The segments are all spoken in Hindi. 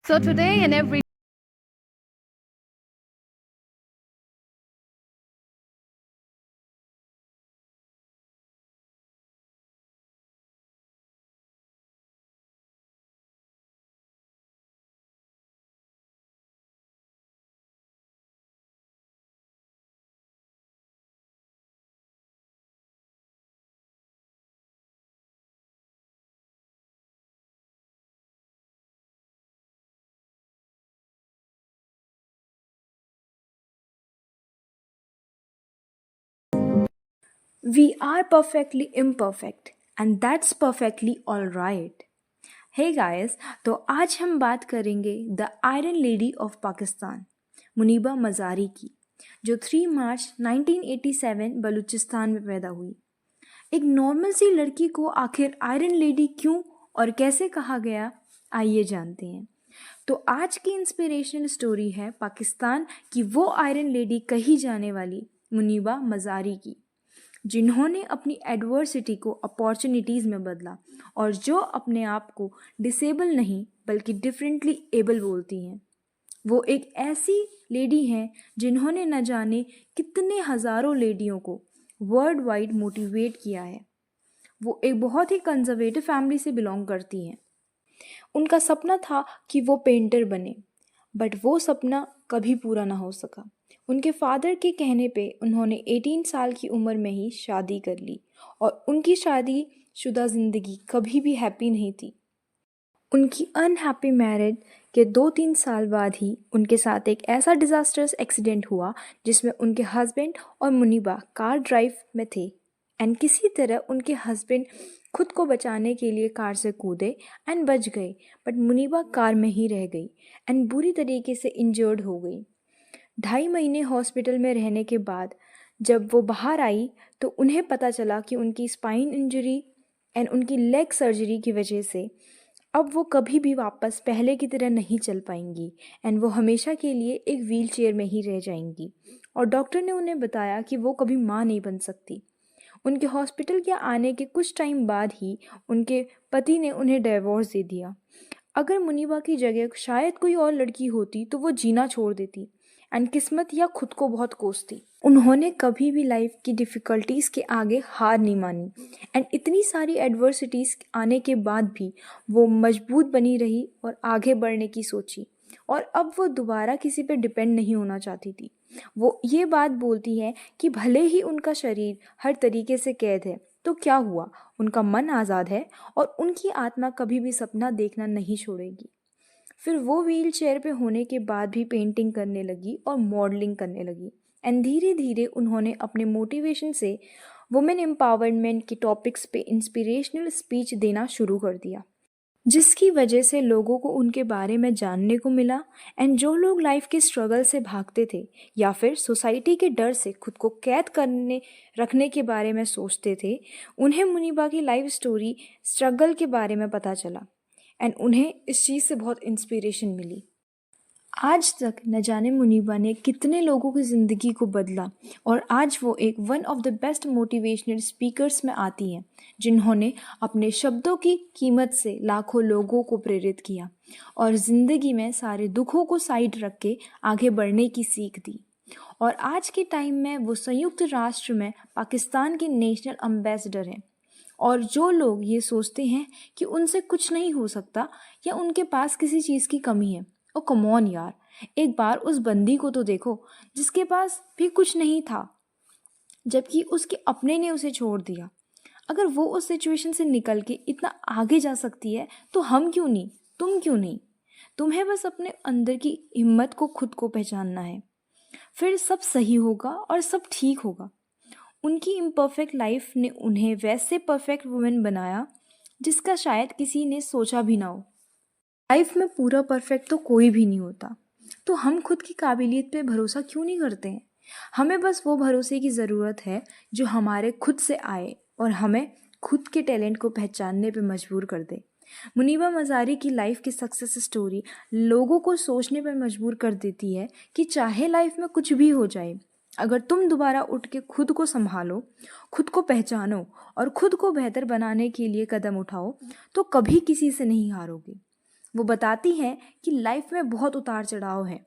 So today and every We are perfectly imperfect and that's perfectly alright. Hey guys, तो आज हम बात करेंगे the iron lady of Pakistan Muniba Mazari की, जो 3 मार्च 1987 बलूचिस्तान में पैदा हुई। एक नॉर्मल सी लड़की को आखिर आयरन लेडी क्यों और कैसे कहा गया, आइए जानते हैं। तो आज की इंस्पिरेशनल स्टोरी है पाकिस्तान की वो आयरन लेडी कही जाने वाली मुनीबा मज़ारी की, जिन्होंने अपनी एडवर्सिटी को अपॉर्चुनिटीज़ में बदला और जो अपने आप को डिसेबल नहीं बल्कि डिफरेंटली एबल बोलती हैं। वो एक ऐसी लेडी हैं जिन्होंने न जाने कितने हज़ारों लेडियों को वर्ल्ड वाइड मोटिवेट किया है। वो एक बहुत ही कंजर्वेटिव फैमिली से बिलोंग करती हैं। उनका सपना था कि वो पेंटर बने, बट वो सपना कभी पूरा ना हो सका। उनके फादर के कहने पे उन्होंने 18 साल की उम्र में ही शादी कर ली और उनकी शादी शुदा ज़िंदगी कभी भी हैप्पी नहीं थी। उनकी अनहैप्पी मैरिज के 2-3 साल बाद ही उनके साथ एक ऐसा डिज़ास्टर्स एक्सीडेंट हुआ जिसमें उनके हस्बैंड और मुनीबा कार ड्राइव में थे एंड किसी तरह उनके हस्बैंड खुद को बचाने के लिए कार से कूदे एंड बच गए, बट मुनीबा कार में ही रह गई एंड बुरी तरीके से इंजर्ड हो गई। 2.5 महीने हॉस्पिटल में रहने के बाद जब वो बाहर आई तो उन्हें पता चला कि उनकी स्पाइन इंजरी एंड उनकी लेग सर्जरी की वजह से अब वो कभी भी वापस पहले की तरह नहीं चल पाएंगी एंड वो हमेशा के लिए एक व्हील चेयर में ही रह जाएंगी। और डॉक्टर ने उन्हें बताया कि वो कभी माँ नहीं बन सकती। उनके हॉस्पिटल के आने के कुछ टाइम बाद ही उनके पति ने उन्हें डिवोर्स दे दिया। अगर मुनीबा की जगह शायद कोई और लड़की होती तो वो जीना छोड़ देती एंड किस्मत या खुद को बहुत कोसती। उन्होंने कभी भी लाइफ की डिफ़िकल्टीज़ के आगे हार नहीं मानी एंड इतनी सारी एडवर्सिटीज़ आने के बाद भी वो मजबूत बनी रही और आगे बढ़ने की सोची। और अब वो दोबारा किसी पे डिपेंड नहीं होना चाहती थी। वो ये बात बोलती है कि भले ही उनका शरीर हर तरीके से कैद है तो क्या हुआ, उनका मन आज़ाद है और उनकी आत्मा कभी भी सपना देखना नहीं छोड़ेगी। फिर वो व्हील चेयर पे होने के बाद भी पेंटिंग करने लगी और मॉडलिंग करने लगी एंड धीरे धीरे उन्होंने अपने मोटिवेशन से वुमेन एम्पावरमेंट के टॉपिक्स पे इंस्पिरेशनल स्पीच देना शुरू कर दिया, जिसकी वजह से लोगों को उनके बारे में जानने को मिला एंड जो लोग लाइफ के स्ट्रगल से भागते थे या फिर सोसाइटी के डर से खुद को कैद करने रखने के बारे में सोचते थे, उन्हें मुनीबा की लाइफ स्टोरी स्ट्रगल के बारे में पता चला एंड उन्हें इस चीज़ से बहुत इंस्पिरेशन मिली। आज तक न जाने मुनीबा ने कितने लोगों की ज़िंदगी को बदला और आज वो एक one of the best motivational speakers में आती हैं, जिन्होंने अपने शब्दों की कीमत से लाखों लोगों को प्रेरित किया और ज़िंदगी में सारे दुखों को साइड रख के आगे बढ़ने की सीख दी। और आज के टाइम में वो संयुक्त राष्ट्र में पाकिस्तान के नेशनल एम्बेसडर हैं। और जो लोग ये सोचते हैं कि उनसे कुछ नहीं हो सकता या उनके पास किसी चीज़ की कमी है, ओ कम ऑन यार, एक बार उस बंदी को तो देखो जिसके पास भी कुछ नहीं था, जबकि उसके अपने ने उसे छोड़ दिया। अगर वो उस सिचुएशन से निकल के इतना आगे जा सकती है तो हम क्यों नहीं, तुम क्यों नहीं। तुम्हें बस अपने अंदर की हिम्मत को खुद को पहचानना है, फिर सब सही होगा और सब ठीक होगा। उनकी इम्परफेक्ट लाइफ ने उन्हें वैसे परफेक्ट वुमेन बनाया जिसका शायद किसी ने सोचा भी ना हो। लाइफ में पूरा परफेक्ट तो कोई भी नहीं होता, तो हम खुद की काबिलियत पे भरोसा क्यों नहीं करते हैं। हमें बस वो भरोसे की ज़रूरत है जो हमारे खुद से आए और हमें खुद के टैलेंट को पहचानने पे मजबूर कर दे। मुनीबा मज़ारी की लाइफ की सक्सेस स्टोरी लोगों को सोचने पर मजबूर कर देती है कि चाहे लाइफ में कुछ भी हो जाए, अगर तुम दोबारा उठ के खुद को संभालो, खुद को पहचानो और खुद को बेहतर बनाने के लिए कदम उठाओ तो कभी किसी से नहीं हारोगे। वो बताती हैं कि लाइफ में बहुत उतार चढ़ाव है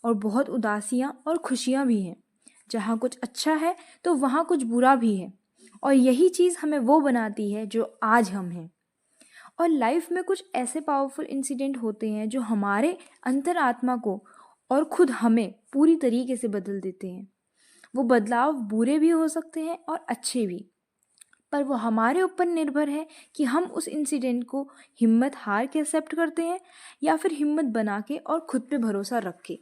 और बहुत उदासियाँ और खुशियाँ भी हैं। जहाँ कुछ अच्छा है तो वहाँ कुछ बुरा भी है, और यही चीज़ हमें वो बनाती है जो आज हम हैं। और लाइफ में कुछ ऐसे पावरफुल इंसिडेंट होते हैं जो हमारे अंतरात्मा को और खुद हमें पूरी तरीके से बदल देते हैं। वो बदलाव बुरे भी हो सकते हैं और अच्छे भी, पर वो हमारे ऊपर निर्भर है कि हम उस इंसिडेंट को हिम्मत हार के एक्सेप्ट करते हैं या फिर हिम्मत बना के और खुद पे भरोसा रख के।